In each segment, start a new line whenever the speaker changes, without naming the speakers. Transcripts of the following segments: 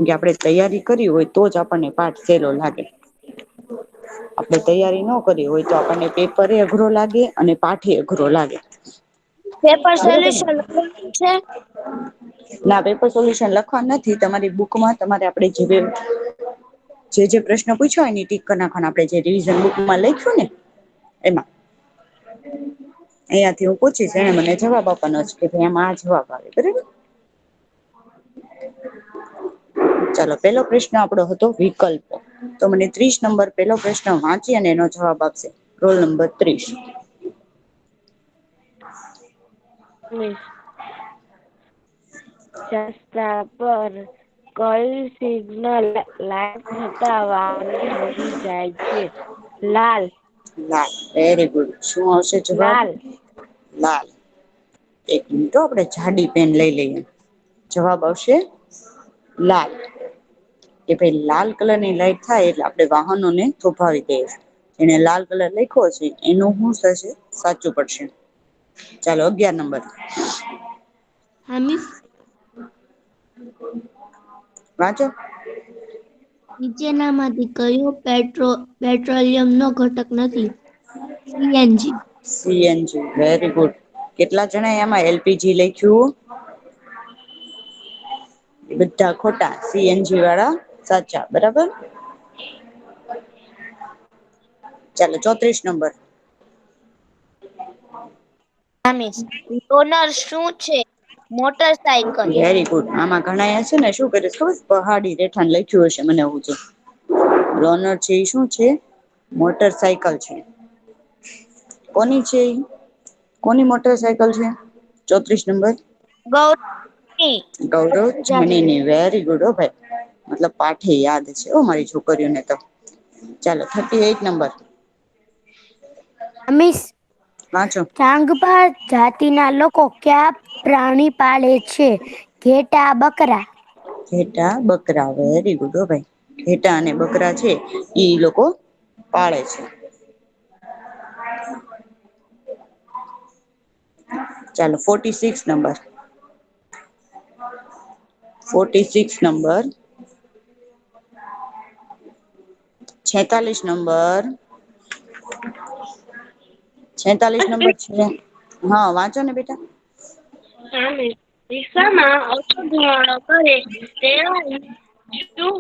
કે આપણે તૈયારી કરી હોય તો જ આપણને પાઠ સહેલો લાગે. આપણે તૈયારી ન કરી હોય તો આપણને પેપર અઘરો લાગે અને પાઠે અઘરો લાગે.
પેપર
બરોબર ને
સોલ્યુશન લખવાનું છે.
ના પેપર સોલ્યુશન લખવા નથી તમારી બુકમાં તમારે આપણે જે પ્રશ્ન પૂછ્યો હોય ટીક કરી નાખવાના આપણે જે રિવિઝન બુકમાં લખ્યું ને એમાં અહિયાંથી હું પૂછીશ એને મને જવાબ આપવાનો છે કે ભાઈ આમાં આ જવાબ આવે બરાબર. ચાલો પેલો પ્રશ્ન આપણો હતો વિકલ્પો તો મને 30 નંબર પેલો પ્રશ્ન વાંચી અને એનો જવાબ આપશે રોલ નંબર 30.
રસ્તા પર કઈ સિગ્નલ લાઈટ થતા વાહનો થમી જાય છે. લાલ.
લાલ વેરી ગુડ શું આવશે જવાબ?
લાલ
લાલ. એક મિનિટ આપણે જાડી પેન લઈ લઈએ જવાબ આવશે લાલ. કે ભાઈ લાલ કલર ની લાઈટ થાય એટલે આપણે વાહનોને થોભાવી દઈએ. એને લાલ કલર લખ્યો છે એનું શું થશે સાચું પડશે. ચાલો 11 નંબર.
હામીસ
વાંચો.
નીચેનામાંથી કયું પેટ્રોલિયમ નો ઘટક નથી? સીએનજી.
CNG very good. કેટલા જણા એમાં એલપીજી લખ્યું? બધા ખોટા સીએનજી વાળા સાચા બરાબર. ચાલો 34 નંબર.
ડોનર શું છે? Motor cycle.
વેરી ગુડ આમાં ઘણા છે ને શું કરે ખબર પહાડી રેઠાણ લખ્યું હશે મને એવું છે. રોનર છે એ શું છે મોટર સાયકલ છે. કોની છે કોની મોટર સાયકલ છે 34 નંબર?
ગૌરી
ગૌરવ જાનીની વેરી ગુડ હો ભાઈ. મતલબ પાઠે યાદ છે મારી છોકરીઓને તો. ચાલો 38 નંબર.
અમીશ
વાંચો.
ચાંગપા જાતિના લોકો ક્યાં પ્રાણી પાળે છે? ઘેટા બકરા.
ઘેટા બકરા વેરી ગુડ હો ભાઈ. ઘેટા અને બકરા છે ઈ લોકો પાળે છે. ચાલો 46 નંબર. 46 નંબર. 46 નંબર. 46 નંબર છે હા વાંચો ને બેટા.
રિક્ષામાં અવરોધો કરે તેવા શું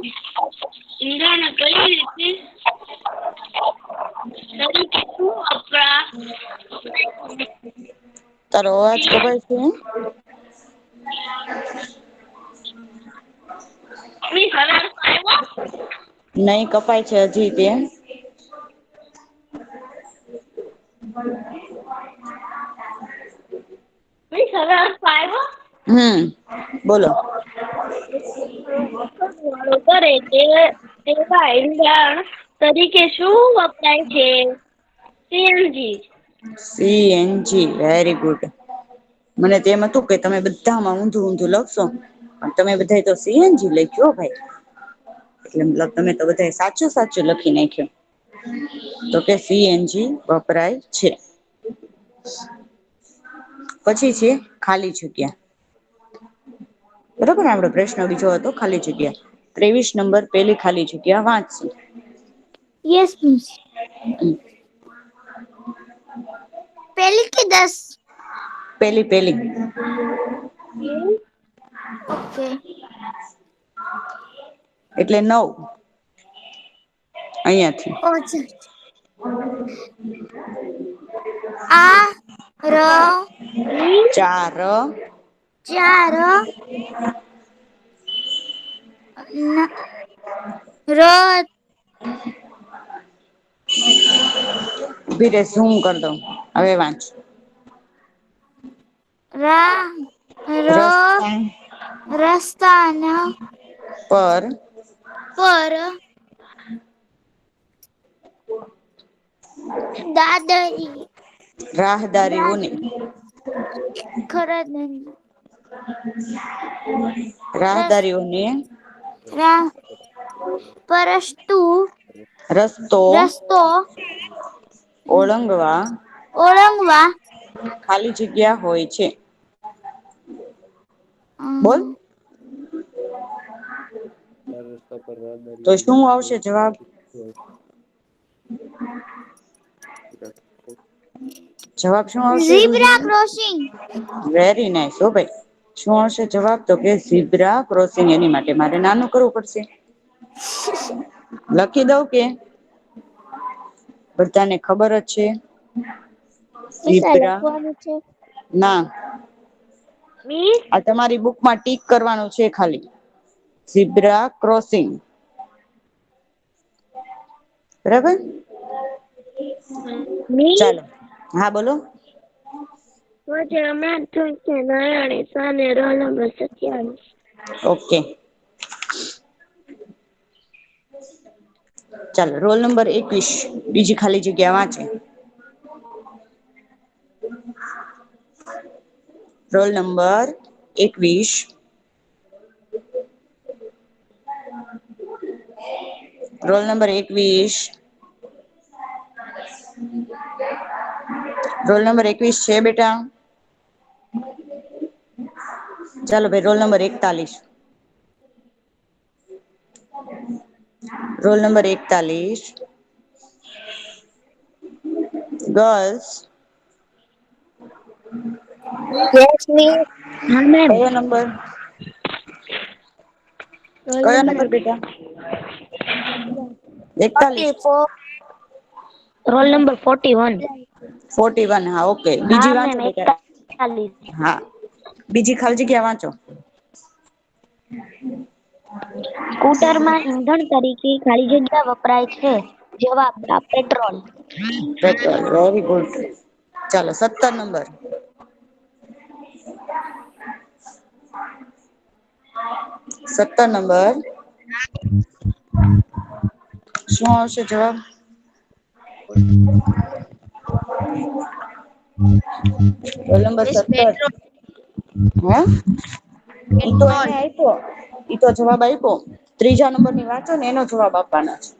ઈંધણ કઈ રીતે તરીકે શું વપરાય?
તારો અવાજ કપાય છે. નહી કપાય છે હજી તે. બોલો.
કરે તેવા ઈંધણ તરીકે શું વપરાય છે? સીએનજી.
CNG very good. મને તો એમ હતું કે તમે બધામાં ઊંધું ઊંધું લખશો. પણ તમે બધા તો સીએનજી લખ્યું ભાઈ. એટલે મતલબ તમે તો બધા સાચું સાચું લખી નાખ્યું. તો કે સીએનજી વપરાય છે. પછી છે ખાલી જગ્યા. બરોબર ને આપડો પ્રશ્ન બીજો હતો ખાલી જગ્યા. 23 નંબર પેલી ખાલી જગ્યા વાંચશે.
Yes miss. પેલી કે 10?
પેલી.
ઓકે.
એટલે 9. અહિયાંથી.
આ ર
4
4 ર
ઉભી રે ઝૂમ કરી દઉં હવે વાંચ.
રા
રસ્તા
રસ્તાના
પર
પર દાદરી
રાહદારીઓને રાહદારીઓને
પરસ્તુ
રસ્તો
રસ્તો
ઓળંગવા
ઓળંગવા
ખાલી જગ્યા હોય છે. બોલ. તો શું આવશે જવાબ? જવાબ શું આવશે
zebra
Ruhi?
Crossing.
Very nice હો ભાઈ. શું આવશે જવાબ? તો કે ઝીબ્રા ક્રોસિંગ. એની માટે મારે નાનું કરવું પડશે. લખી દઉં કે બધાને ખબર જ છે?
નિશા
ઝીબ્રા
લખવાનું છે.
ના,
મીસ
આ તમારી બુકમાં ટીક કરવાનું છે ખાલી. Zebra crossing. બરાબર.
મીસ
ચાલો હા બોલો.
આજે હમણાં છે નયાણી સાને રોલ નંબર 27.
ઓકે. ચાલો રોલ નંબર 21 બીજી ખાલી જગ્યા વાંચે. Roll number 21. Roll number 21. Roll number 21 છે બેટા? ચાલો ભાઈ roll number 41. Roll number 41. Girls.
Yes miss.
હા મેમ.
કયો નંબર?
રોલ
કયો
નંબર
નંબર બેટા? 41.
44.
Roll number 41.
41 હા ઓકે
હા
બીજી
મેમ
વાંચો બેટા.
41.
હા બીજી ખાલી જગ્યા વાંચો.
સ્કૂટરમાં ઈંધણ તરીકે ખાલી જગ્યા વપરાય છે. જવાબ પેટ્રોલ.
Petrol very good. ચાલો 17 નંબર. 17 નંબર. શું આવશે જવાબ? Roll number
miss
17.
પેટ્રોલ.
હે ઈ તો
પેટ્રોલ.
એને આપ્યો. ઈ તો જવાબ આપ્યો. ત્રીજા નંબર ની વાંચો ને એનો જવાબ આપવાનો છે.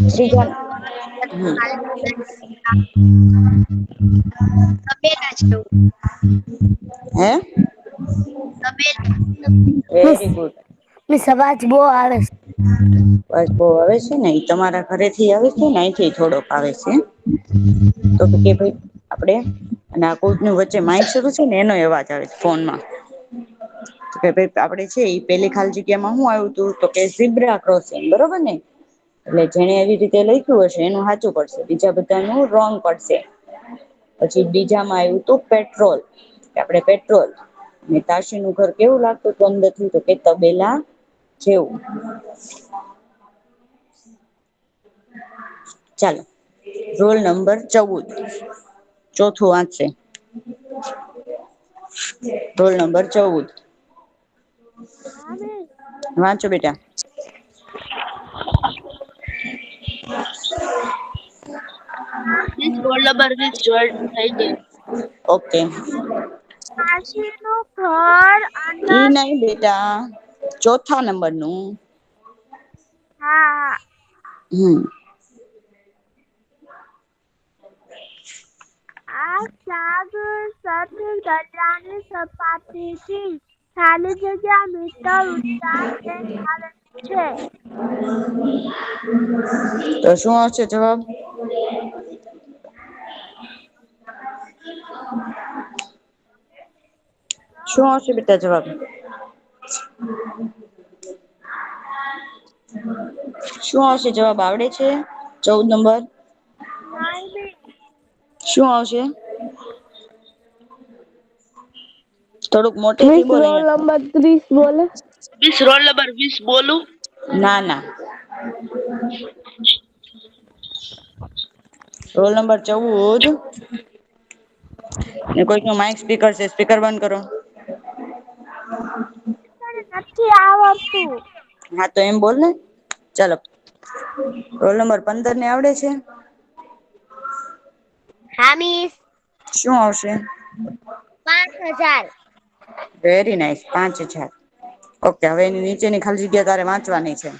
ત્રીજા હમ
તબેલા જેવું.
હે
તબેલા.
Very good.
મિસ અવાજ બો આવે છે.
બસ બો આવે છે ને ઈ તમારા ઘરે થી આવે છે ને અહીંથી થોડોક આવે છે. તો કે ભાઈ આપડે અને આ કોડ નું વચ્ચે માઇક શરૂ છે ને એનો અવાજ આવે છે ફોનમાં. કે ભાઈ આપડે છે પેલી ખાલી જગ્યામાં શું આવ્યું તું તો કે ઝીબ્રા ક્રોસિંગ બરોબર ને. એટલે જેને એવી રીતે લખ્યું હશે એનું સાચું પડશે બીજા બધાનું રોંગ પડશે. પછી બીજામાં આવ્યું તું પેટ્રોલ કે આપડે પેટ્રોલ. ને તાશી નું ઘર કેવું લાગતું હતું અંદરથી તો કે તબેલા જેવું. ચાલો રોલ નંબર 14. ચોથું વાંચશે. Roll number 14.
હા મિસ.
વાંચો બેટા.
મિસ રોલ નંબર 20 જોઈન્ટ થઈ ગઈ.
ઓકે.
તાશી નું ઘર
ઈ
અંદર.
નઈ બેટા ચોથા નંબર નું.
હા હા.
હમ.
આ શાક દરિયાની સપાટીથી ખાલી જગ્યા મીટર ઊંચાઈએ આવેલું છે.
તો શું આવશે જવાબ? શું આવશે બેટા જવાબ? શું આવશે જવાબ આવડે છે 14 નંબર?
નહીં મિસ.
શું આવશે? થોડુંક મોટેથી
મિસ
બોલ
રોલ
અહીંયા.
નંબર 30 બોલે.
મિસ રોલ નંબર 20 બોલું?
ના ના. Roll number 14. ને કોઈક નું માઈક સ્પીકર છે સ્પીકર બંધ કરો.
તને નથી આવડતું.
હા તો એમ બોલ ને ચાલો રોલ નંબર 15 ને આવડે છે?
હા મિસ.
શું આવશે?
5000.
Very nice 5000. ઓકે હવે એની નીચેની ખાલી જગ્યા તારે વાંચવાની છે.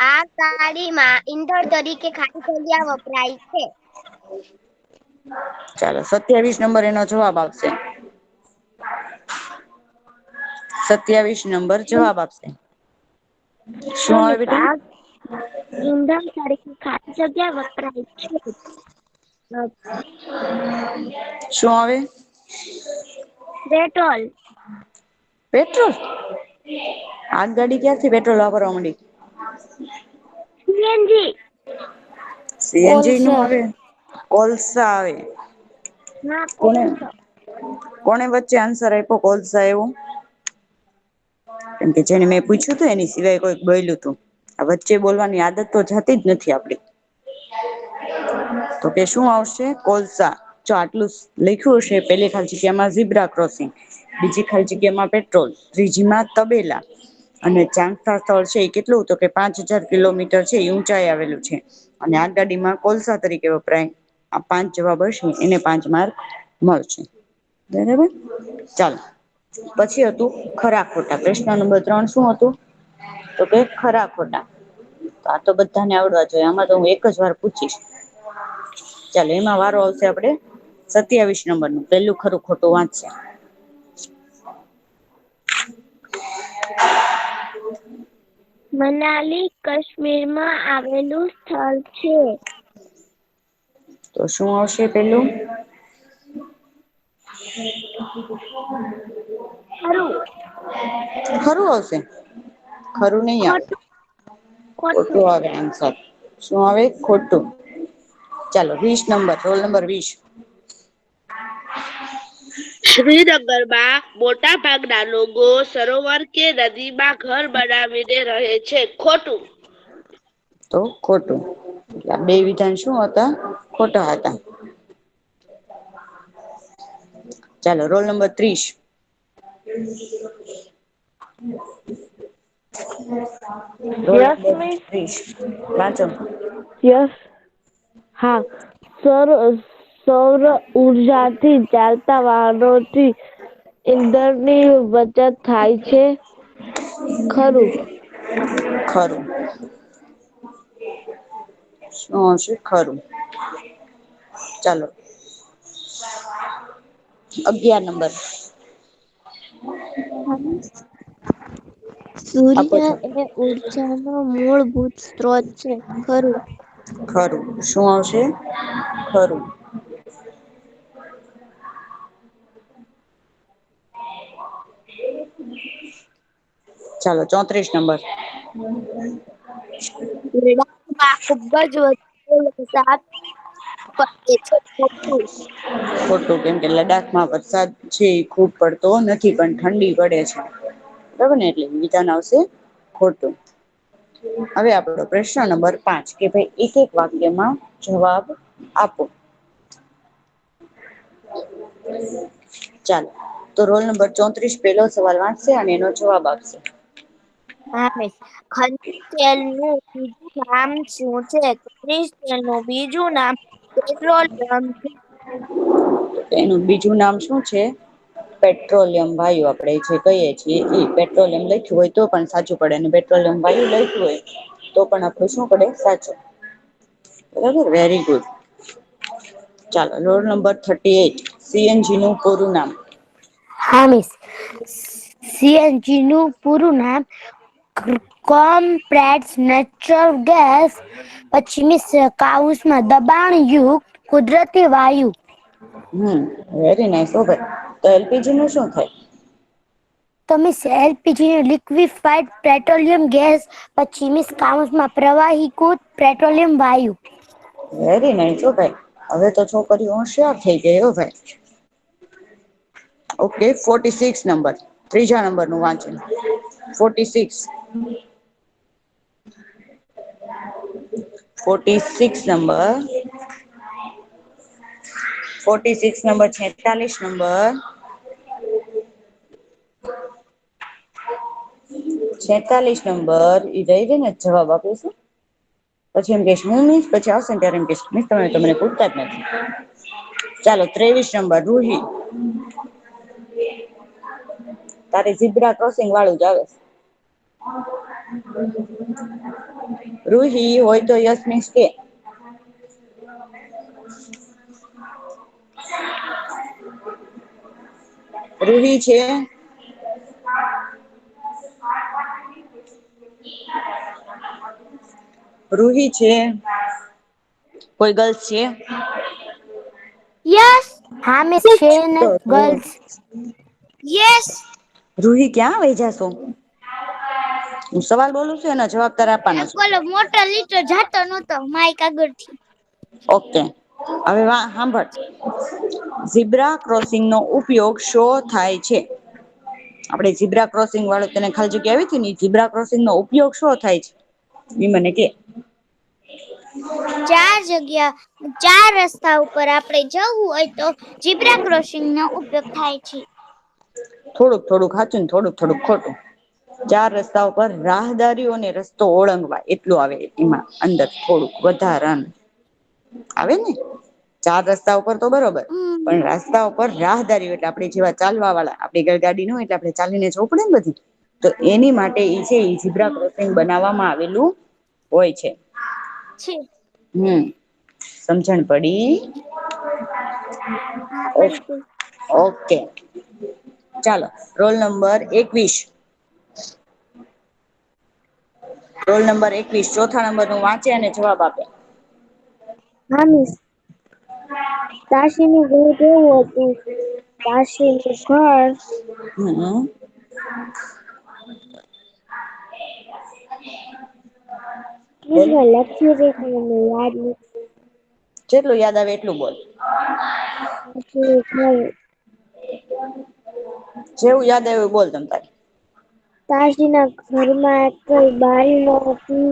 આ ગાડીમાં ઈંધણ તરીકે ખાલી જગ્યા વપરાય છે.
ચાલો 27 નંબર એનો જવાબ આપશે. 27 નંબર જવાબ આપશે. શું આવે
મમ્મી
બેટા?
આગ ઈંધણ તરીકે ખાલી જગ્યા વપરાય છે.
શું આવે?
પેટ્રોલ.
પેટ્રોલ આગ ગાડી ક્યારથી પેટ્રોલ વાપરવા માંડી?
સીએનજી.
સીએનજી નું
કોલસો
આવે, કોલસા આવે.
ના
કોને
કોલસો
કોને વચ્ચે આન્સર આપ્યો કોલસા એવું? કેમ કે જેને મેં પૂછ્યું તું એની સિવાય કોઈ બોલ્યું તું. આ વચ્ચે બોલવાની આદત તો જતી જ નથી આપડી. તો કે શું આવશે? કોલસા. જો આટલું લખ્યું હશે પેલી ખાલી જગ્યામાં ઝીબ્રા ક્રોસિંગ, બીજી ખાલી જગ્યામાં પેટ્રોલ, ત્રીજીમાં તબેલા અને ચાંગા સ્થળ છે એ કેટલું તો કે 5000 કિલોમીટર છે એ ઊંચાઈ આવેલું છે. અને આગાડીમાં કોલસા તરીકે વપરાય. આ 5 જવાબ હશે એને 5 માર્ક મળશે. બરાબર ચાલો પછી હતું ખરા ખોટા. પ્રશ્ન નંબર 3 શું હતું? તો કે ખરા ખોટા. તો આ તો બધાને આવડવા જોઈએ આમાં તો હું એક જ વાર પૂછીશ. ચાલો એમાં વારો આવશે આપડે 27 નંબર નું પેલું ખરું ખોટું વાંચશે.
મનાલી કાશ્મીરમાં આવેલું સ્થળ છે.
તો શું આવશે પેલું?
ખરું
ખરું આવશે? ખરું નઈ આવે.
ખોટું
ખોટું
ખોટું
આવે આન્સર. શું આવે? ખોટું. ચાલો 20 નંબર રોલ નંબર 20.
શ્રીનગરમાં મોટા ભાગના લોકો સરોવર કે નદીમાં ઘર બનાવીને રહે છે. ખોટું.
તો ખોટું. એટલે બે વિધાન શું હતા? ખોટા હતા. ચાલો roll number 30. Roll
yes
number
miss
30 વાંચો.
યસ હા સૌર ઉર્જાથી ચાલતા વાહનોથી ઈંધણની બચત થાય છે. ખરું.
ખરું. શું હશે? ખરું. ચાલો 11 નંબર. આપો
સૂર્ય
છો
એ ઉર્જાનો મૂળભૂત સ્ત્રોત છે. ખરું.
ખરું. શું આવશે? ખરું. ચાલો 34 નંબર.
ખુબ જ વધુ વરસાદ પડે છે. ખોટું.
ખોટું. કેમ કે લદ્દાખમાં વરસાદ છે એ ખુબ પડતો નથી પણ ઠંડી પડે છે. બરાબર ને એટલે વિધાન આવશે ખોટું. હવે આપણો પ્રશ્ન નંબર 5 કે ભાઈ એક એક વાક્યમાં જવાબ આપો. ચાલો તો રોલ નંબર 34 પેલો સવાલ વાંચશે અને એનો જવાબ આપશે.
હા મિસ. ખનિજ તેલનું બીજું નામ શું છે? ખનિજ તેલનું બીજું નામ પેટ્રોલિયમ છે.
એનું બીજું નામ શું છે? પેટ્રોલિયમ વાયુ. આપણે જે કહીએ છીએ એ પેટ્રોલિયમ લખ્યું હોય તો પણ સાચું પડે અને પેટ્રોલિયમ વાયુ લખ્યું હોય તો પણ આપણું શું પડે? સાચું. બરાબર વેરી ગુડ. ચાલો રોલ નંબર 38 સીએનજી નું પૂરું નામ.
હા મિસ. સીએનજી નું પૂરું નામ કોમ્પ્રેસ્ડ નેચરલ ગેસ પછી મિસ કાઉસમાં દબાણયુક્ત કુદરતી વાયુ.
વેરી નાઈસ હો ભાઈ. તો એલપીજી નું શું થાય?
તો miss LPG liquefied petroleum gas પછી મિસ કાઉન્સમાં પ્રવાહીકૃત પેટ્રોલિયમ વાયુ.
વેરી નાઈસ હો ભાઈ. હવે તો છોકરીઓ હોશિયાર થઈ ગઈ હો ભાઈ. ઓકે 46 નંબર ત્રીજા નંબર નું વાંચન 46. 46 નંબર. 46 number 46 number. 46 નંબર ઈ રહી રને જવાબ આપીશું. પછી એમ કહીશ હું મિસ પછી આવશે ને ત્યારે એમ કહીશ મિસ તમે મને પૂછતા જ નથી. ચાલો 23 નંબર રૂહી. તારે ઝીબ્રા ક્રોસિંગ વાળું જ આવે. રૂહી હોય તો યસ મીન્સ કે. રૂહી છે. રૂહી છે. કોઈ ગર્લ્સ છે?
યસ હા મિસ છે ને ગર્લ્સ.
યસ.
રૂહી ક્યાં વહી જાશો? હું સવાલ બોલું છું એનો જવાબ તારે આપવાનો છે.
ઓલો મોટો લીટો જાતો નતો માઈક આગળથી.
ઓકે હવે સાંભળ. ઝીબ્રા ક્રોસિંગ નો ઉપયોગ શો થાય છે? આપડે જીબ્રા ક્રોસિંગ વાળું તને ખાલી જગ્યા આવી હતી ને જીબ્રા ક્રોસિંગ નો ઉપયોગ શું થાય છે? ઈ મને કે.
ચાર રસ્તા ઉપર આપણે જવું હોય તો ઝીબ્રા ક્રોસિંગ નો ઉપયોગ થાય છે.
થોડુંક થોડુંક હાચું ને થોડુંક થોડુંક ખોટું. ચાર રસ્તા ઉપર રાહદારીઓને રસ્તો ઓળંગવા એટલું આવે એમાં અંદર થોડુંક વધારાનું આવે ને ચાર રસ્તા ઉપર તો બરોબર પણ રસ્તા ઉપર રાહદારીઓ એટલે આપણે જેવા ચાલવા વાળા આપણી ઘર ગાડી ન હોય એટલે આપણે ચાલીને જવું પડે ને બધી તો એની માટે છે ઝીબ્રા ક્રોસિંગ બનાવવામાં આવેલું હોય છે.
છે.
સમજણ પડી?
હા પડી ગઈ.
ઓકે ચાલો રોલ નંબર 21. રોલ નંબર 21 ચોથા નંબર નું વાંચે અને જવાબ આપે.
હા મિસ. તાશીનું ઘર કેવું હતું? તાશીનું ઘર
હમ. બોલ
મિસ મેં લખ્યું છે પણ મને યાદ નથી.
જેટલું યાદ આવે એટલું બોલ.
તાશીનું ઘર
જેવું યાદ આવે એવું બોલ તમ તારે.
તાશીના ઘરમાં કઈ બારી નહોતી.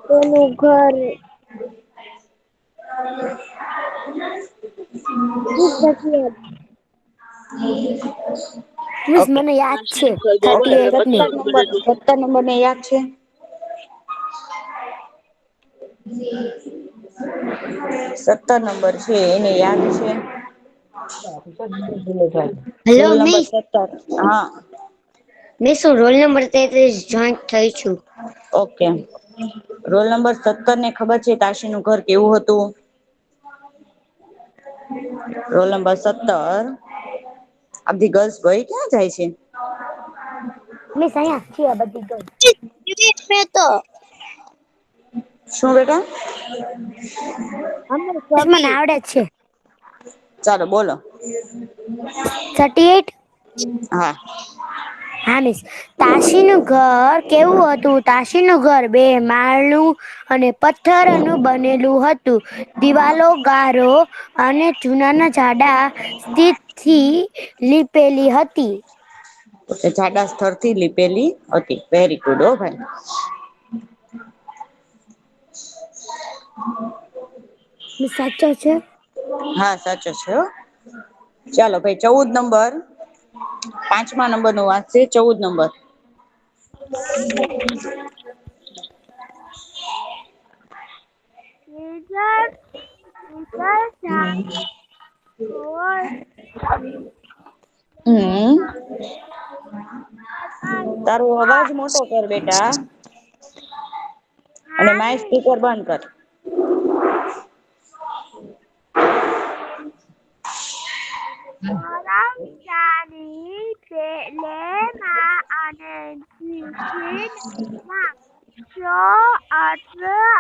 તેનું ઘર મિસ
ઓકે
મને યાદ છે
બોલ હવે
38 ની.
17 નંબર ને યાદ છે? 17 નંબર છે એને યાદ છે?
હેલો
રોલ નંબર
મિસ
17 હા.
મિસ હું રોલ નંબર 33 જોઈન્ટ થઈ છું.
ઓકે રોલ નંબર 17 ને ખબર છે તાશી નું ઘર કેવું હતું? રોલ નંબર 17 આ બધી ગર્લ્સ ગઈ ક્યાં જાય છે?
મિસ અહીંયા છીએ બધી ગર્લ્સ.
મેં તો
શું બેટા?
મને આવડે જ છે.
ચાલો બોલો.
38.
હા.
હા મિસ તાશીનું ઘર કેવું હતું? તાશીનું ઘર 2 માળનું અને પથ્થરનું બનેલું હતું. દિવાલો ગારો અને ચૂનાના જાડા સ્ટીલથી લીપેલી હતી.
જાડા સ્થળથી લીપેલી હતી વેરી ગુડ હો ભાઈ.
મિસ સાચો છે?
હા સાચો છે હો. ચાલો ભાઈ 14 નંબર 5મા નંબર નું વાંચશે 14 નંબર. હમ. તારો અવાજ મોટો કર બેટા. અને માઇક સ્પીકર બંધ કર.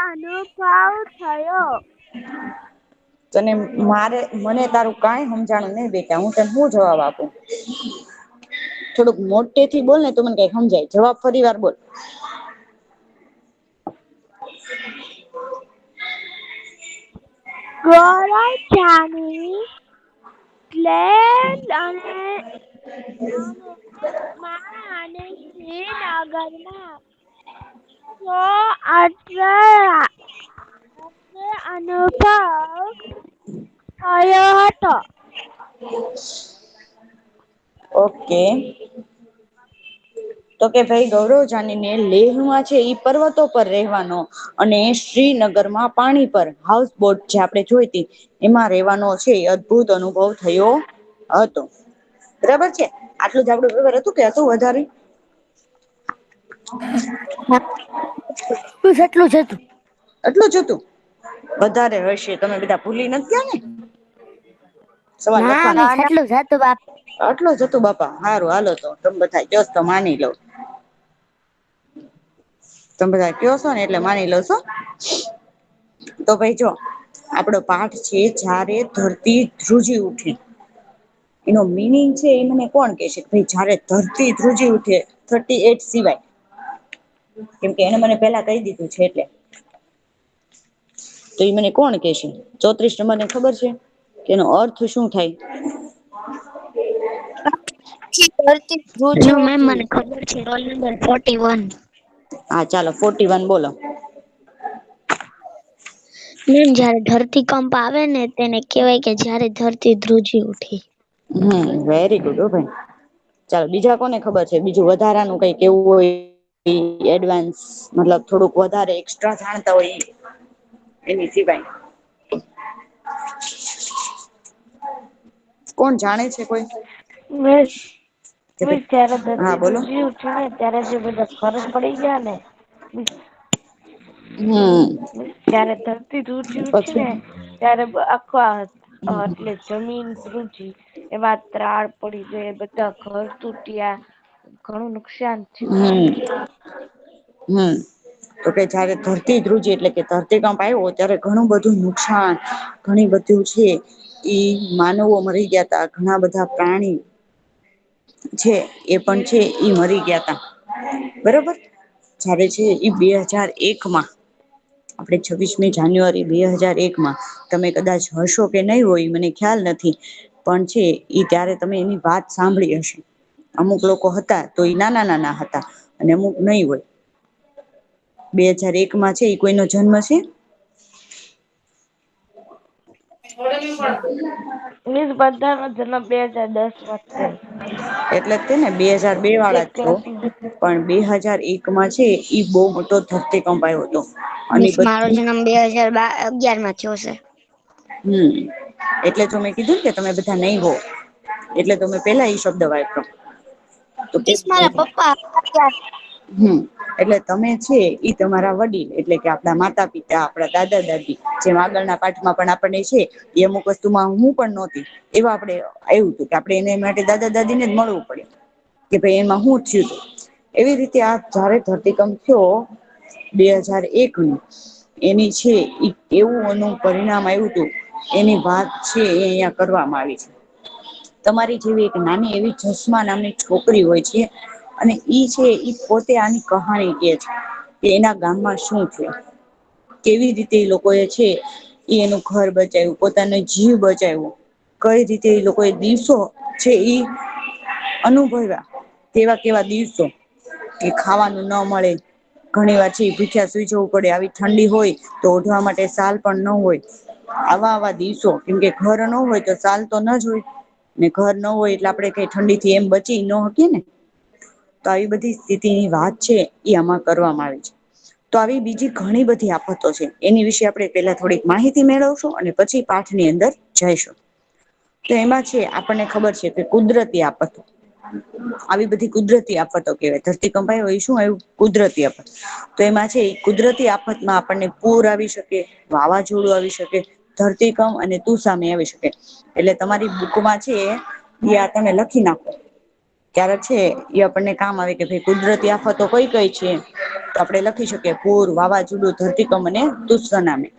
અનુભવ થયો.
તને મને તારું કઈ સમજાણું નઈ બેટા હું તને શું જવાબ આપું. થોડુંક મોટે થી બોલ ને તો મને કઈ સમજાય જવાબ ફરી વાર બોલ.
અનુભવ થયો હતો.
ઓકે. તો કે ભાઈ ગૌરવ જાનીને લેહમાં છે ઈ પર્વતો પર રહેવાનો અને શ્રીનગર માં પાણી પર હાઉસ બોટ જે આપણે જોઈતી એમાં રેવાનો છે અદભુત અનુભવ થયો હતો. બરાબર છે આટલું જ આપડું બરાબર હતું કે હતું વધારે?
બસ એટલું જ હતું.
એટલું જ હતું વધારે હશે તમે બધા ભૂલી નથી ગયા ને. સવાલ
ના
લખવાના
મિસ આટલું જ હતું બાપ.
આટલો જ હતું બાપા સારું હાલો તો તમે બધા કયો તો માની લઉ. તમે બધા કયો છો ને એટલે માની લઉ છું. તો ભાઈ જો આપડો પાઠ છે જ્યારે ધરતી ધ્રુજી ઉઠે. એનો મિનિંગ છે એ મને કોણ કે છે ભાઈ જયારે ધરતી ધ્રુજી ઉઠે 38 સિવાય. કેમકે એને મને પેલા કહી દીધું છે એટલે. તો એ મને કોણ કેશે 34 નંબરને ખબર છે કે એનો અર્થ શું થાય.
ધરતી ધ્રુજી મેમ મને ખબર છે રોલ નંબર 41.
હા ચાલો 41 બોલો.
મેમ જયારે ધરતીકંપ આવે ને તેને કેવાય કે જયારે ધરતી ધ્રુજી ઉઠી.
વેરી ગુડ હો ભાઈ. ચાલો બીજા કોને ખબર છે બીજું વધારાનું કઈ કેવું હોય. એડવાન્સ મતલબ થોડુંક વધારે એક્સ્ટ્રા જાણતા હોય ઈ. એની સિવાય. કોણ જાણે છે કોઈ. કે
મિસ જયારે
ભાઈ હા
ધરતી
બોલો
ધ્રુજી ઉઠી ને ત્યારે જે બધા ઘર પડી ગયા ને.
હમ.
જયારે ધરતી ધ્રુજી ઉઠી
પછી
ને ત્યારે આખા એટલે જમીન ધ્રુજી. એમાં ત્રાળ પડી ગયા બધા ઘર તૂટ્યા ઘણું નુકસાન થયું.
તો કે જયારે ધરતી ધ્રુજી એટલે કે ધરતીકંપ આવ્યો ત્યારે ઘણું બધું નુકસાન ઘણી બધું છે ઈ માનવો મરી ગયા તા ઘણા બધા પ્રાણી છે એ પણ છે ઈ મરી ગયા તા બરોબર. જયારે છે ઈ 2001 માં આપણે 26મી જાન્યુઆરી 2001માં તમે કદાચ હશો કે નહી હોય મને ખ્યાલ નથી. પણ છે ઈ ત્યારે તમે એની વાત સાંભળી હશે. અમુક લોકો હતા તો એ નાના હતા અને અમુક નહી હોય. 2001માં છે એ કોઈનો જન્મ છે.
મિસ બધાનો જન્મ 2010માં થાય.
એટલે જ તેને 2002 વાળા છો. પણ 2001માં છે ઈ બહુ મોટો ધરતીકંપ આવ્યો હતો. અને
મિસ મારો
બધી
જન્મ 2011માં થયો છે.
એટલે તો મેં કીધું કે તમે બધા નહી હો. એટલે તો મેં પેલા ઈ શબ્દ વાપરો. તો કે
મિસ મારા પપ્પા હતા.
એટલે તમે છે ઈ તમારા વડીલ એટલે કે આપણા માતા પિતા આપણા દાદા દાદી જેમ આગળના પાઠમાં પણ આપણને છે એ અમુક વસ્તુમાં હું પણ નહોતી. એવા આપડે આવ્યું હતું કે આપણે એને માટે દાદા દાદી ને જ મળવું પડે. કે ભાઈ એમાં હું થયું તું એવી રીતે આ જયારે ધરતીકંપ થયો. 2001નું એની છે એવું એનું પરિણામ આવ્યું હતું. એની વાત છે એ અહિયાં કરવામાં આવી છે. તમારી જેવી એક નાની એવી જસ્મા નામની છોકરી હોય છે. અને ઈ છે ઈ પોતે આની કહાણી કે છે કે એના ગામમાં શું છે. કેવી રીતે એ લોકો એ છે એ એનું ઘર બચાવ્યું પોતાનો જીવ બચાવ્યો. કઈ રીતે એ લોકો એ દિવસો છે ઈ અનુભવ્યા કેવા કેવા દિવસો કે ખાવાનું ન મળે. ઘણી વાર છે ભૂખ્યા સુઈ જવું પડે આવી ઠંડી હોય તો ઓઢવા માટે શાલ પણ ન હોય. આવા દિવસો કેમકે ઘર ન હોય તો શાલ તો ન જ હોય. ને ઘર ન હોય એટલે આપણે કઈ ઠંડી થી એમ બચી ન શકીએ ને. તો આવી બધી સ્થિતિની વાત છે એ આમાં કરવામાં આવે છે. તો આવી બીજી ઘણી બધી આફતો છે એની વિશે આપણે પેલા થોડીક માહિતી મેળવશું અને પછી પાઠની અંદર જઈશું. તો એમાં છે આપણને ખબર છે કે કુદરતી આફતો આવી બધી કુદરતી આફતો કેહેવાય ધરતીકંપ આવ્યો એ શું આવ્યું કુદરતી આફત. તો એમાં છે કુદરતી આફતમાં આપણને પૂર આવી શકે વાવાઝોડું આવી શકે. ધરતીકંપ અને તું સામે આવી શકે. એટલે તમારી બુકમાં છે એ આ તમે લખી નાખો. ક્યારેક છે એ આપણને કામ આવે કે ભાઈ કુદરતી આફતો કઈ કઈ છે. તો આપણે લખી શકીએ પૂર વાવાઝોડું ધરતીકંપ અને તું સનામી.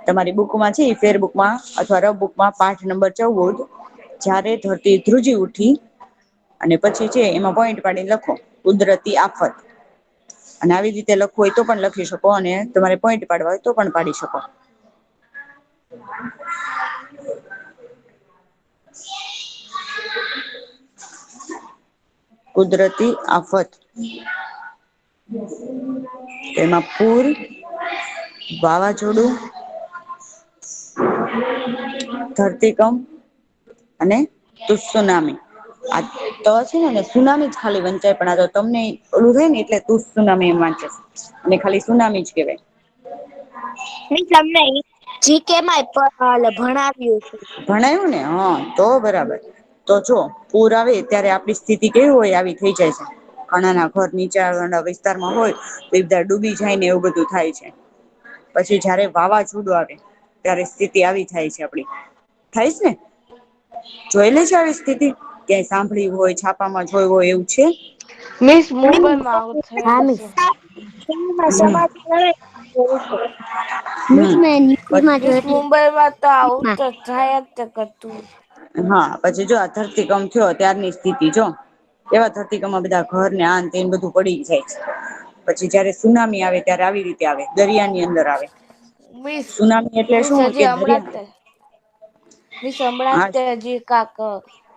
તમારી બુકમાં છે ફેરબુકમાં અથવા રફબુકમાં પાઠ નંબર 14 જ્યારે ધરતી ધ્રુજી ઉઠી અને પછી છે એમાં પોઈન્ટ પાડીને લખો કુદરતી આફત. અને આવી રીતે લખવું હોય તો પણ લખી શકો અને તમારે પોઈન્ટ પાડવા હોય તો પણ પાડી શકો. કુદરતી આફત તેમાં પૂર વાવાઝોડું ધરતીકંપ અને તુસનામી. આ તો છે ને સુનામી જ ખાલી વંચાય પણ આ તો તમને ઓલું થાય ને એટલે તું સુનામી એમ વાંચે અને ખાલી સુનામી જ કેવાય.
તમને જીકે માંય ભણાવ્યું છે.
ભણાયું ને હા તો બરાબર. તો જો પૂર આવે ત્યારે આપડી સ્થિતિ કેવી હોય આવી થઈ જાય છે. ઘણા ના ઘર નીચાવાળા વિસ્તારમાં હોય તો એ બધા ડૂબી જાય ને એવું બધું થાય છે. પછી જયારે વાવાઝોડું આવે ત્યારે સ્થિતિ આવી થાય છે આપડી. થાયસ ને જોયેલી છે આવી સ્થિતિ ક્યાંય સાંભળી હોય છાપામાં જોયું હોય એવું છે.
મિસ મુંબઈમાં આવું
હા
થયેલું
મિસ
છે.
હમ
મિસ
હમ
મેં ન્યૂઝમાં
મિસ
જોયેલી
મુંબઈમાં તો આવું તો થાય જ તે કરતું.
હા પછી જો આ ધરતીકંપ થયો ત્યારની સ્થિતિ જો. એવા ધરતીકંપમાં બધા ઘર ને આને તેને બધું પડી જાય છે. પછી જયારે સુનામી આવે ત્યારે આવી રીતે આવે દરિયા ની અંદર આવે.
મિસ
સુનામી એટલે
મિસ
શું કે
હજી હમણાં
દરિયા
જ મિસ હમણાં
હા
જ હજી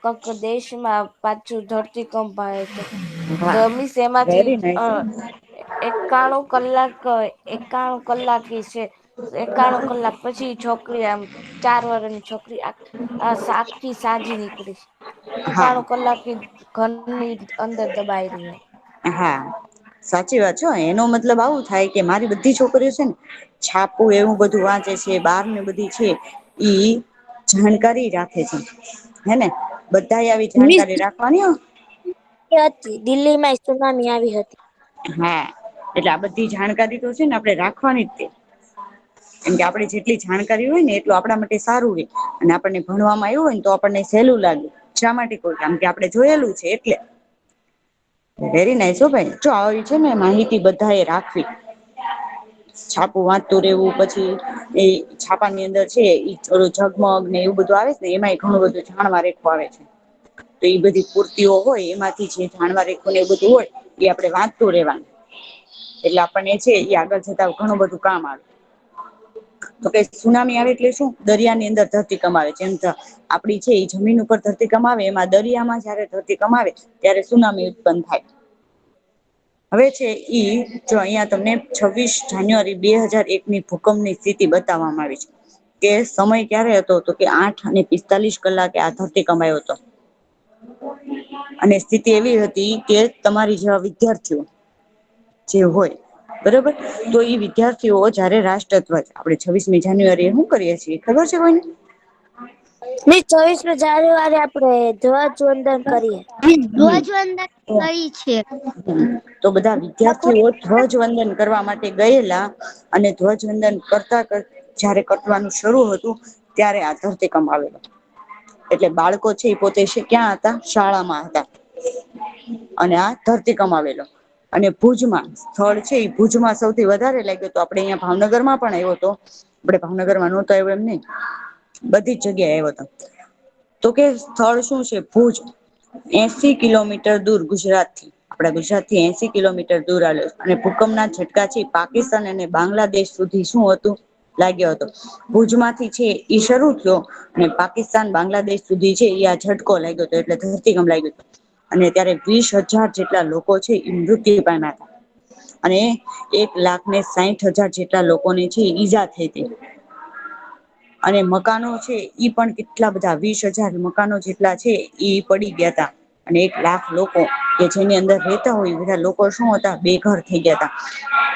કક દેશમાં પાછું ધરતીકંપ આયો તો. તો
હા
મિસ એમાંથી
વેરી નાઈસ.
91 કલાકે છે. 91 કલાક પછી છોકરી આમ 4 વર્ષની છોકરી આખી સાજી નીકળી.
હા
91 કલાક ઘરની અંદર દબાઈ રહી.
હા સાચી વાત છે એનો મતલબ આવું થાય કે મારી બધી છોકરીઓ છે ને છાપું એવું બધું વાંચે છે બહાર ને બધી છે ઈ જાણકારી રાખે છે હેને બધા આવી જાણકારી રાખવાની હો.
હતી દિલ્હીમાં સુનામી આવી હતી.
હા એટલે આ બધી જાણકારી તો છે ને આપણે રાખવાની જ તે. કેમ કે આપણે જેટલી જાણકારી હોય ને એટલું આપણા માટે સારું રે અને આપણને ભણવામાં આવ્યું હોય ને તો આપણને સહેલું લાગે શા માટે કોઈ કામ કે આપણે જોયેલું છે એટલે. વેરી નાઈસ હો ભાઈ જો આવી છે ને માહિતી બધા એ રાખવી. છાપું વાંચતું રહેવું પછી એ છાપાની અંદર છે ઓલું ઝગમગ ને એવું બધું આવે છે ને એમાંય ઘણું બધું જાણવા આવે છે. તો એ બધી પૂર્તિઓ હોય એમાંથી જે જાણવા ને એ બધું હોય એ આપણે વાંચતું રેવાનું એટલે આપણને છે એ આગળ જતા ઘણું બધું કામ આવે. તો કે સુનામી આવે એટલે શું દરિયા ની અંદર ધરતીકંપ આવે જેમ આપડી છે એ જમીન ઉપર ધરતીકંપ આવે એમાં દરિયામાં જયારે ધરતીકંપ આવે ત્યારે સુનામી ઉત્પન્ન થાય. હવે છે ઈ જો અહિયાં તમને 26 જાન્યુઆરી 2001 ની ભૂકંપ ની સ્થિતિ બતાવવામાં આવી છે. કે સમય ક્યારે હતો તો કે 8:45 આ ધરતીકંપ આયો હતો. અને સ્થિતિ એવી હતી કે તમારી જેવા વિદ્યાર્થીઓ જે હોય બરોબર તો એ વિદ્યાર્થીઓ જયારે રાષ્ટ્રધ્વજ આપણે 26મી જાન્યુઆરી શું કરીએ છીએ ખબર છે કોઈને?
નઈ 24મી જાન્યુઆરી આપડે ધ્વજવંદન કરીએ.
હમ
ધ્વજવંદન કઈ છે?
તો બધા વિદ્યાર્થીઓ ધ્વજવંદન કરવા માટે ગયેલા અને ધ્વજવંદન કરતા જયારે કરવાનું શરૂ હતું ત્યારે આ ધરતીકંપ આવેલો. એટલે બાળકો છે એ પોતે ક્યાં હતા શાળામાં હતા. અને આ ધરતીકંપ આવેલો. અને ભુજમાં સ્થળ છે એ ભુજમાં સૌથી વધારે લાગ્યો તો આપડે અહીંયા ભાવનગરમાં પણ આવ્યો હતો. આપડે ભાવનગરમાં નહોતો આવ્યો એમ નઈ બધી જ જગ્યાએ આવ્યો હતો. તો કે સ્થળ શું છે ભુજ 80 કિલોમીટર દૂર ગુજરાતથી આપડા ગુજરાત થી 80 કિલોમીટર દૂર આવેલ અને ભૂકંપના ઝટકા છે પાકિસ્તાન અને બાંગ્લાદેશ સુધી શું હતું લાગ્યો હતો. ભુજમાંથી છે ઈ શરૂ થયો અને પાકિસ્તાન બાંગ્લાદેશ સુધી છે આ ઝટકો લાગ્યો હતો એટલે ધરતીકંપ લાગ્યો હતો. અને ત્યારે 20,000 જેટલા લોકો છે એ મૃત્યુ પામ્યા હતા. અને 1,60,000 જેટલા લોકોને છે ઈજા થઈ હતી. અને મકાનો છે ઈ પણ કેટલા બધા 20,000 મકાનો જેટલા છે ઈ પડી ગયા તા. અને 1,00,000 લોકો કે જેની અંદર રહેતા હોય એ બધા લોકો શું હતા બેઘર થઈ ગયા હતા.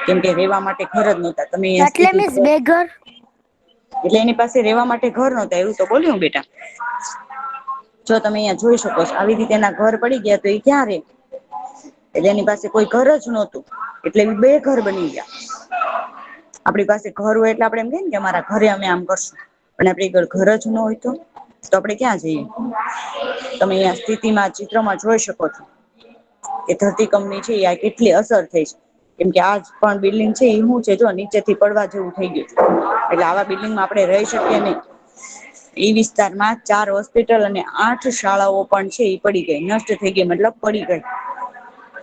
કેમ કે રેવા માટે ઘર જ નહોતા તમે અહીંયા
એટલે
સ્થિતિ
મિસ
જો
બેઘર
એટલે એની પાસે રેવા માટે ઘર નહોતા એવું તો બોલ્યું બેટા. જો તમે અહિયાં જોઈ શકો છો આવી રીતે એના ઘર પડી ગયા તો એ ક્યાં રે? એટલે એની પાસે કોઈ ઘર જ નહોતું એટલે બેઘર બની ગયા. આપણી પાસે ઘર હોય એટલે આપડે એમ કઈએ ને કે અમારા ઘરે અમે આમ કરશું. પણ આપડી ઘર જ ન હોય તો આપડે ક્યાં જઈએ? તમે અહીંયા સ્થિતિમાં ચિત્રમાં જોઈ શકો છો. કે ધરતીકંપની છે આ કેટલી અસર થઈ છે. કેમ કે આજ પણ બિલ્ડિંગ છે એ શું છે જો નીચે થી પડવા જેવું થઈ ગયું છે. એટલે આવા બિલ્ડિંગમાં આપણે રહી શકીએ નહી. એ વિસ્તારમાં 4 હોસ્પિટલ અને 8 શાળાઓ પણ છે એ પડી ગઈ નષ્ટ થઈ ગઈ મતલબ પડી ગઈ.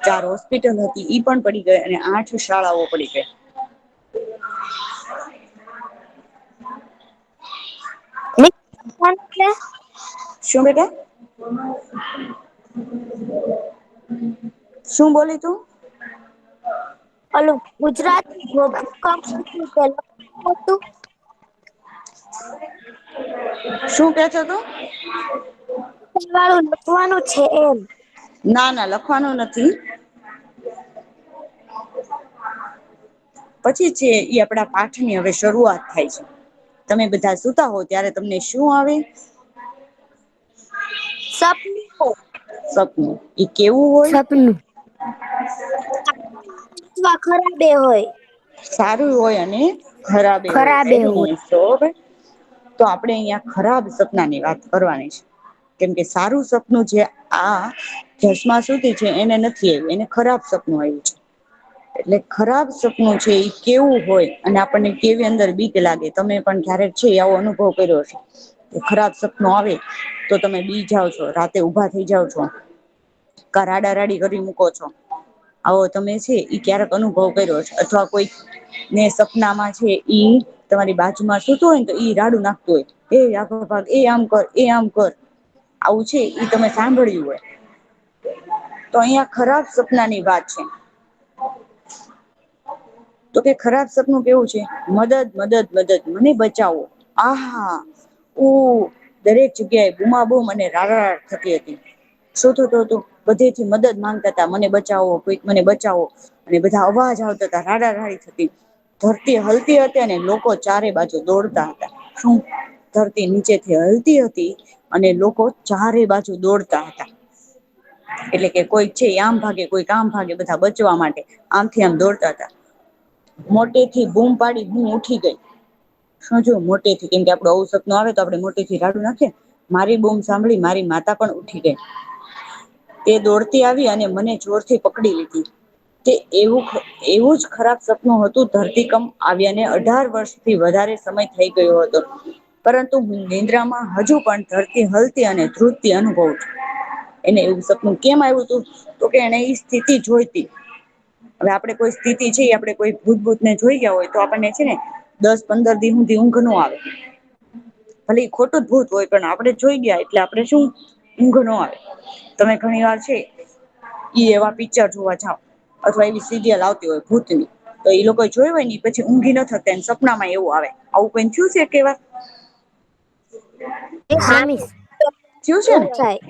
4 હોસ્પિટલ હતી ઈ પણ પડી ગઈ અને 8 શાળાઓ પડી ગઈ. શું બેટા? શું બોલી તું?
ઓલું ગુજરાત ભૂકંપ હતું.
શું કે છે તું?
વાળું લખવાનું છે એમ.
ના ના લખવાનું નથી. પછી છે એ આપડા પાઠની હવે શરૂઆત થાય છે. તમે બધા સુતા હો ત્યારે તમને શું આવે?
સપનું.
સપનું એ કેવું હોય?
સપનું ખરાબે હોય.
સારું હોય અને ખરાબે હોય વેરી નાઇસ. તો આપણે અહિયાં ખરાબ સપનાની વાત કરવાની છે. કેમ કે સારું સપનું જે આ ચશ્મા સુધી છે એને નથી આવ્યું, એને ખરાબ સપનું આવ્યું છે. એટલે ખરાબ સપનું છે એ કેવું હોય અને આપણને કેવી અંદર બીક લાગે, તમે પણ ક્યારેક છે આવો અનુભવ કર્યો હશે. ખરાબ સપનું આવે તો તમે બી જાઓ છો, રાતે ઊભા થઈ જાઓ છો, કા રાડા રાડી કરી મૂકો છો. આવો તમે છે ઈ ક્યારેક અનુભવ કર્યો છે. અથવા કોઈ ને સપનામાં છે ઈ તમારી બાજુમાં સૂતું હોય ને તો ઈ રાડું નાખતું હોય, એ આગો ભાગ, એ આમ કર, એ આમ કર. આવું છે ઈ તમે સાંભળ્યું હોય. તો અહિયાં ખરાબ સપનાની વાત છે. તો કે ખરાબ સપનું કેવું છે, મદદ મદદ મદદ, મને બચાવો. આહા દરેક જગ્યાએ બૂમા બૂમ અને રાડ થતી હતી. શું થતું હતું, બધેથી મદદ માંગતા હતા, મને બચાવો, કોઈક મને બચાવો. અને બધા અવાજ આવતા હતા, રાડા રાડી થતી. ધરતી હલતી હતી અને લોકો ચારે બાજુ દોડતા હતા. શું ધરતી નીચેથી હલતી હતી અને લોકો ચારે બાજુ દોડતા હતા. એટલે કે કોઈક છે આમ ભાગે, કોઈક આમ ભાગે, બધા બચવા માટે આમથી આમ દોડતા હતા. મોટેથી બૂમ પાડી હું ઉઠી ગઈ. શું થયું, મોટેથી, કેમ કે આપડું આવું સપનું આવે તો આપડે મોટેથી રાડું નાખીએ. મારી બૂમ સાંભળી મારી માતા પણ ઉઠી ગઈ. તે દોડતી આવી અને મને જોરથી પકડી લીધી. તે એવું જ ખરાબ સપનું હતું. ધરતીકંપ આવ્યાને 18 વર્ષથી વધારે સમય થઈ ગયો હતો. પરંતુ હું નિંદ્રામાં હજુ પણ ધરતી હલતી અને ધ્રુજતી અનુભવું છું. એને એવું સપનું કેમ આવ્યું હતું, તો કે એને એ સ્થિતિ જોઈતી. હવે આપણે કોઈ સ્થિતિ છે, આપણે કોઈ ભૂત ભૂતને જોઈ ગયા હોય તો આપણને છે ને 10-15 દી હુધી ઊંઘ નો આવે. ભલે ઈ ખોટું જ ભૂત હોય પણ આપણે જોઈ ગયા એટલે આપણે શું ઊંઘ નો આવે. તમે ઘણી વાર છે ઈ એવા પિક્ચર જોવા જાવ અથવા એવી સિરિયલ આવતી હોય ભૂતની, તો એ લોકો જોયું હોય ને પછી ઊંઘી ન શકતા ને સપનામાં એવું આવે. આવું કોઈને થયું છે એકે વાર?
હા મિસ
થયું છે
એવું
ને?
થાય.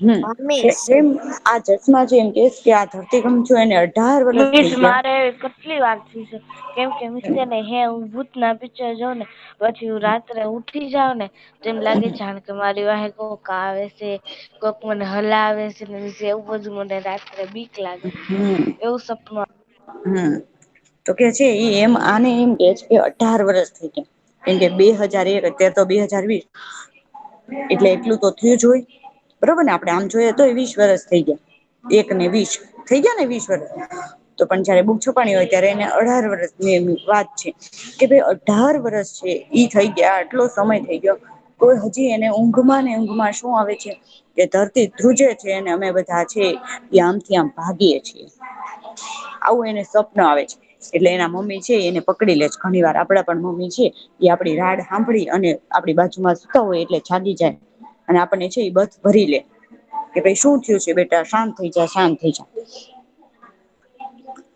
હમ
હા મિસ
એમ આ ચશ્મા છે એમ કે આ ધરતીકંપ થયો એને 18 વર્ષ
મિસ
થઈ ગયા.
મારે કેટલી વાર થઈ છે, કેમ કે મિસ છે ને હે હું ભૂતના પિક્ચર જોઉં ને પછી હું રાત્રે ઉઠી જાઉં ને તો એમ લાગે જાણે કે મારી વાહે કોક આવે છે, કોક મને હલાવે છે ને એવું બધું મને રાત્રે બીક લાગે.
હમ
એવું સપનું
હમ તો કે છે ઈ એમ આને એમ કે છે કે 18 વર્ષ થઈ ગયા. કેમ કે 2001, અત્યારે તો 2020, એટલે એટલું તો થયું જ હોય. બરોબર ને? આપણે આમ જોઈએ તોય 20 વર્ષ થઈ ગયા. 1 ને 20 થઈ ગયા ને 20 વર્ષ. તો પણ જયારે બુક છુપાણી હોય ત્યારે એને 18 વર્ષની વાત છે. કે ભાઈ 18 વર્ષ છે ઈ થઈ ગયા, આટલો સમય થઈ ગયો. તો હજી એને ઊંઘમાં ને ઊંઘમાં શું આવે છે કે ધરતી ધ્રુજે છે અને અમે બધા છે એ આમથી આમ ભાગીએ છીએ. આવું એને સ્વપ્ન આવે છે. એટલે એના મમ્મી છે એને પકડી લે છે. ઘણી વાર આપડા પણ મમ્મી છે એ આપડી રાડ સાંભળી અને આપણી બાજુમાં સુતા હોય એટલે જાગી જાય અને આપણને છે એ બથ ભરી લે કે ભાઈ શું થયું છે બેટા, શાંત થઈ જા, શાંત થઈ જા.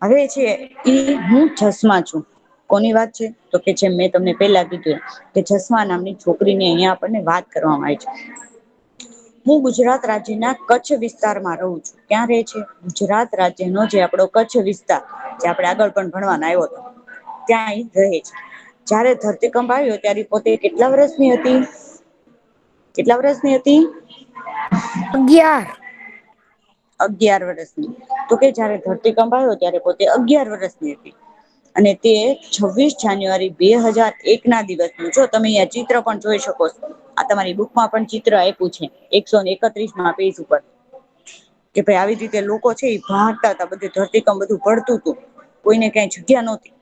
હવે છે ઈ હું ચશ્મા છું. કોની વાત છે? તો કે છે મેં તમને પેલા કીધું કે જસ્મા નામની છોકરીની અહિયાં આપણને વાત કરવામાં આવે છે. હું ગુજરાત રાજ્યના કચ્છ વિસ્તારમાં રહું છું. ક્યાં રે છે? ગુજરાત રાજ્યનો જે આપણો કચ્છ વિસ્તાર, જે આપણે આગળ પણ ભણવા આવ્યો હતો ત્યાં ઈ રહે છે. જયારે ધરતીકંપ આવ્યો ત્યારે પોતે કેટલા વર્ષની હતી? કેટલા વર્ષની હતી?
11.
11 વર્ષની. તો કે જયારે ધરતીકંપ આવ્યો ત્યારે પોતે 11 વર્ષની હતી. અને તે 26 જાન્યુઆરી 2001 ના દિવસનું, જો તમે અહીંયા ચિત્ર પણ જોઈ શકો છો. આ તમારી બુકમાં પણ ચિત્ર આપ્યું છે 131 પેજ ઉપર. કે ભાઈ આવી રીતે લોકો છે એ ભાગતા હતા, બધું ધરતીકંપ બધું પડતું હતું. કોઈને કઈ જગ્યા નહોતી.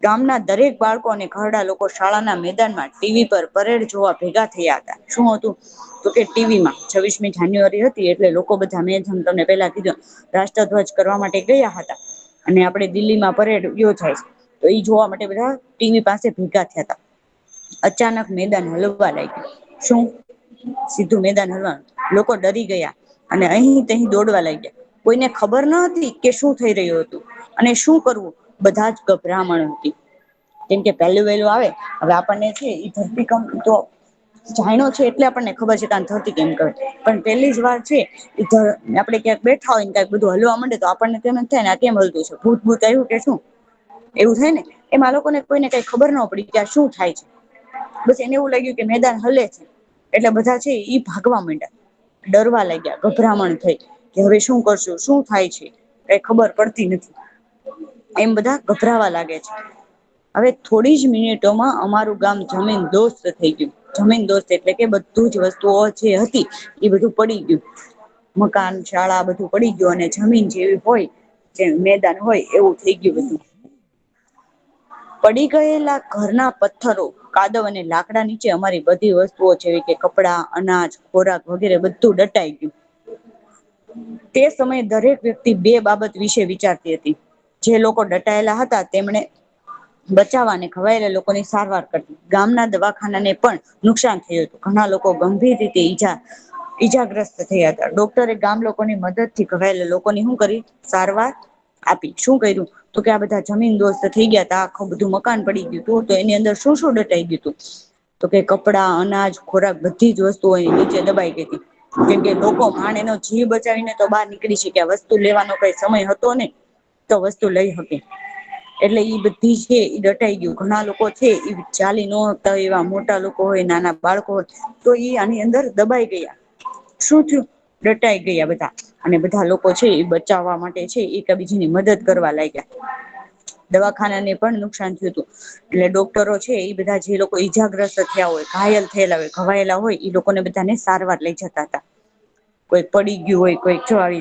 ગામના દરેક બાળકો અને ઘરડા લોકો શાળાના મેદાનમાં ટીવી પર પરેડ જોવા ભેગા થયા હતા. શું હતું? તો કે ટીવીમાં 26મી જાન્યુઆરી હતી એટલે લોકો બધા, મેં જેમ તમને પેલા કીધું, રાષ્ટ્રધ્વજ કરવા માટે ગયા હતા. અને આપણે દિલ્હીમાં પરેડ યોજાય છે તો એ જોવા માટે બધા ટીવી પાસે ભેગા થયા હતા. અચાનક મેદાન હલવા લાગ્યું. શું? સીધું મેદાન હલવાનું. લોકો ડરી ગયા અને અહીં તહી દોડવા લાગ્યા. કોઈને ખબર ન હતી કે શું થઈ રહ્યું હતું અને શું કરવું. બધા જ ગભરામણ હતી. કેમ કે પહેલું વહેલું આવે. હવે આપણને છે એ ધરતીકંપ તો જાયણો છે એટલે આપણને ખબર છે કે આને ધરતીકંપ કહેવાય. પણ પેલી જ વાર છે આપડે ક્યાંક બેઠા હોય ને ક્યાંક બધું હલવા માંડે તો આપણને તો એમ જ થાય ને આ કેમ હલતું છે, ભૂત ભૂત આવ્યું કે શું? એવું થાય ને. એમાં લોકોને કોઈને કઈ ખબર ન પડી કે આ શું થાય છે. બસ એને એવું લાગ્યું કે મેદાન હલે છે એટલે બધા છે ઈ ભાગવા માંડ્યા. ડરવા લાગ્યા, ગભરામણ થઈ કે હવે શું કરશું, શું થાય છે, કઈ ખબર પડતી નથી. એમ બધા ગભરાવા લાગે છે. હવે થોડી જ મિનિટોમાં અમારું ગામ જમીન દોસ્ત થઈ ગયું. જમીન દોસ્ત એટલે કે બધું જ વસ્તુઓ જે હતી એ બધું પડી ગયું. મકાન શાળા બધું પડી ગયું અને જમીન જેવી હોય જે મેદાન હોય એવું થઈ ગયું બધું. પડી ગયેલા ઘરના પથ્થરો કાદવ અને લાકડા નીચે અમારી બધી વસ્તુઓ જેવી કે કપડા અનાજ ખોરાક વગેરે બધું દટાઈ ગયું. તે સમયે દરેક વ્યક્તિ બે બાબત વિશે વિચારતી હતી. જે લોકો દટાયેલા હતા તેમણે બચાવવા અને ઘવાયેલા લોકોની સારવાર કરવી. ગામના દવાખાનાને પણ નુકસાન થયું હતું. ઘણા લોકો ગંભીર રીતે ઈજાગ્રસ્ત થયા હતા. ડોક્ટરે ગામ લોકોની મદદ થી ઘવાયેલા લોકોની શું કરી સારવાર આપી. શું કર્યું તો કે આ બધા જમીન દોસ્ત થઈ ગયા તા આખું બધું મકાન પડી ગયું હતું તો એની અંદર શું શું દટાઈ ગયું હતું તો કે કપડા અનાજ ખોરાક બધી જ વસ્તુઓ નીચે દબાઈ ગઈ હતી. કેમ કે લોકો માણ એનો જીવ બચાવીને તો બહાર નીકળી શક્યા. વસ્તુ લેવાનો કઈ સમય હતો ને તો વસ્તુ લઈ શકે. એટલે ઈ બધી છે ઈ દટાઈ ગયું. ઘણા લોકો છે એ ચાલી ન શકતા હોય એવા મોટા લોકો હોય નાના બાળકો હોય તો ઈ આની અંદર દબાઈ ગયા. શું થયું દટાઈ ગયા બધા અને બધા લોકો છે એ બચાવવા માટે છે એકબીજીની મદદ કરવા લાગ્યા. દવાખાના ને પણ નુકસાન થયું હતું. એટલે ડોક્ટરો છે એ બધા જે લોકો ઈજાગ્રસ્ત થયા હોય ઘાયલ થયેલા હોય ઘવાયેલા હોય એ લોકોને બધાને સારવાર લઈ જતા હતા. કોઈ પડી ગયું હોય કોઈ જો આવી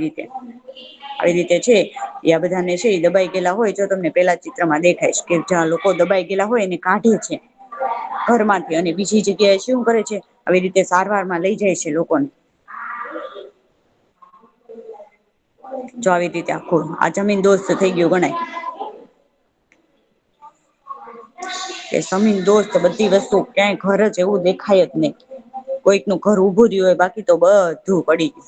રીતે છે એ આ બધાને છે એ દબાઈ ગયેલા હોય જો તમને પેલા ચિત્રમાં દેખાય છે કે જ્યાં લોકો દબાઈ ગયેલા હોય એને કાઢે છે ઘરમાંથી અને બીજી જગ્યાએ શું કરે છે આવી રીતે સારવારમાં લઈ જાય છે લોકોને. જો આવી રીતે આખું આ જમીન દોસ્ત થઈ ગયું ગણાય. કે જમીન દોસ્ત બધી વસ્તુ ક્યાંય ઘર જ એવું દેખાય જ નહી. કોઈક નું ઘર ઉભું રહ્યું હોય બાકી તો બધું પડી ગયું.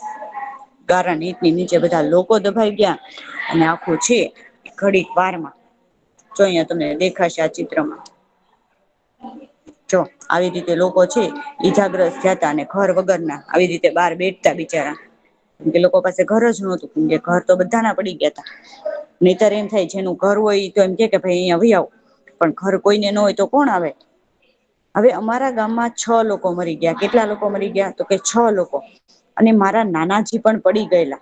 ગારા નીચની નીચે બધા લોકો દબાઈ ગયા અને આખું છે ઘડીક વારમાં જો અહીંયા તમને દેખાશે આ ચિત્રમાં જો આવી રીતે લોકો છે ઈજાગ્રસ્ત થયાતા અને ઘર વગરના આવી રીતે બહાર બેઠતા બિચારા કે લોકો પાસે ઘર જ નહોતું કેમ કે ઘર તો બધા ના પડી ગયા તા. નહીતર એમ થાય જેનું ઘર હોય તો એમ કે ભાઈ અહીંયા વઈ આવ પણ ઘર કોઈને ન હોય તો કોણ આવે. હવે અમારા ગામમાં 6 લોકો મરી ગયા. કેટલા લોકો મરી ગયા તો કે 6 લોકો અને મારા નાનાજી પણ પડી ગયેલા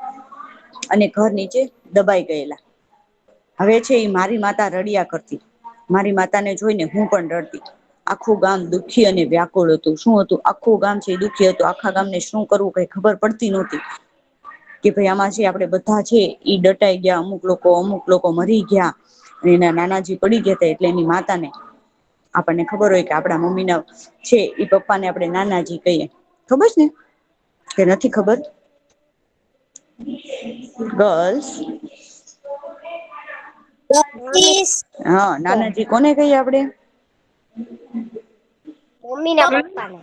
અને ઘર નીચે દબાઈ ગયેલા. હવે છે એ મારી માતા રડિયા કરતી. મારી માતા ને જોઈને હું પણ રડતી. આખું ગામ દુખી અને વ્યાકુળ હતું. શું હતું આખું ગામ છે એ દુખી હતું. આખા ગામને શું કરવું કઈ ખબર પડતી નહોતી. કે ભાઈ આમાં છે આપડે બધા છે ઈ દટાઈ ગયા અમુક લોકો મરી ગયા. અને એના નાનાજી પડી ગયા હતા એટલે એની માતા ને આપણને ખબર હોય કે આપડા મમ્મી ના છે ઈ પપ્પા ને આપણે નાનાજી કહીએ. ખબર છે ને કે નથી ખબર. ગર્લ્સ હા નાનાજી કોને કહીએ આપડે.
મમ્મી ના પપ્પા ને.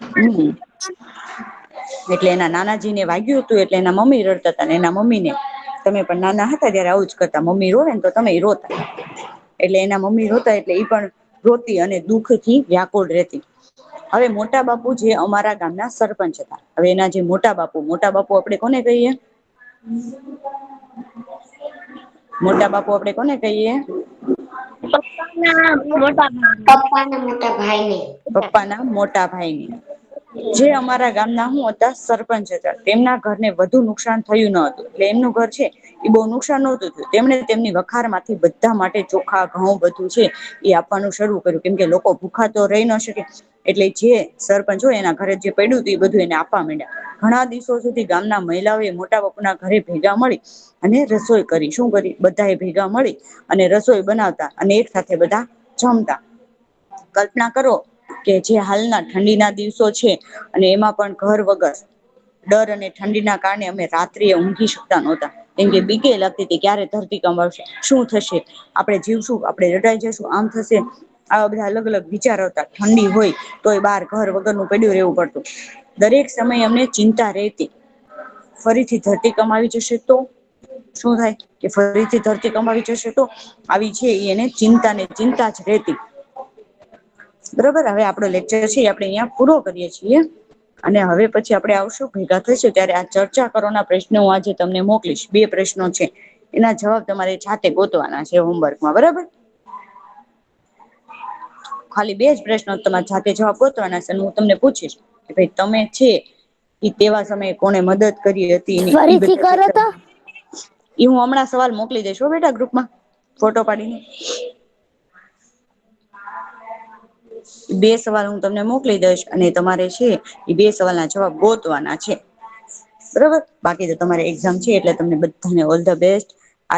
એટલે એના નાનાજી ને વાગ્યું હતું એટલે એના મમ્મી રડતા હતા એના મમ્મી ને તમે પણ નાના હતા ત્યારે આવું જ કરતા મમ્મી રોવે ને તો તમે રોતા. એટલે એના મમ્મી રોતા એટલે ઈ પણ રોતી અને દુઃખ થી વ્યાકુળ રહેતી. હવે મોટા બાપુ જે અમારા ગામના સરપંચ હતા. હવે એના જે મોટા બાપુ આપડે કોને કહીએ. મોટા બાપુ આપડે કોને કહીએ.
પપ્પા ના મોટા ભાઈ ને.
પપ્પા ના મોટા ભાઈ ને. જે અમારા ગામના હું હતા સરપંચ હતા તેમના ઘરને વધુ નુકસાન થયું ન હતું. એટલે એમનું ઘર છે એ બહુ નુકસાન નહોતું થયું. તેમણે તેમની વખાર માંથી બધા માટે ચોખા ઘઉં બધું છે એ આપવાનું શરૂ કર્યું કેમ કે લોકો ભૂખા તો રહી ન શકે. એટલે જે સરપંચ હોય એના ઘરે જે પડ્યું હતું એ બધું એને આપવા માંડ્યા. ઘણા દિવસો સુધી ગામના મહિલાઓએ મોટા બાપુના ઘરે ભેગા મળી અને રસોઈ કરી. શું કરી બધા એ ભેગા મળી અને રસોઈ બનાવતા અને એક સાથે બધા જમતા. કલ્પના કરો કે જે હાલના ઠંડીના દિવસો છે અને એમાં પણ ઘર વગર ડર અને ઠંડીના કારણે અમે રાત્રિએ ઊંઘી શકતા નહોતા. કેમ કે બીકે લાગતી હતી ક્યારે ધરતીકંપ આવશે શું થશે આપણે જીવશું આપણે રડાઈ જશું આમ થશે. આવા બધા અલગ અલગ વિચારો હતા. ઠંડી હોય તોય બહાર ઘર વગરનું પડ્યું રહેવું પડતું. દરેક સમયે અમને ચિંતા રહેતી ફરીથી ધરતીકંપ આવી જશે તો શું થાય કે ફરીથી ધરતીકંપ આવી જશે તો આવી છે એને ચિંતા ને ચિંતા જ રહેતી. બરોબર હવે આપડો લેક્ચર છે આપણે અહિયાં પૂરો કરીએ છીએ. અને હવે પછી આપડે આવશું ભેગા થઈશું ત્યારે આ ચર્ચા કરવાના પ્રશ્નો હું આજે તમને મોકલીશ. 2 પ્રશ્નો છે એના જવાબ તમારે જાતે ગોતવાના છે હોમવર્કમાં બરાબર. ખાલી 2 જ પ્રશ્નો તમારે જાતે જવાબ ગોતવાના છે અને હું તમને પૂછીશ કે ભાઈ તમે છે એ તેવા સમયે કોને મદદ કરી હતી ઈ
ફરીથી કરો
બધા
તો
એ હું હમણાં સવાલ મોકલી દઈશ હો બેટા ગ્રુપમાં ફોટો પાડીને. બે સવાલ હું તમને મોકલી દઈશ અને તમારે છે એ બે સવાલના જવાબ ગોતવાના છે. બરોબર, બાકી તો તમારે એક્ઝામ છે એટલે તમને બધાને ઓલ ધ બેસ્ટ.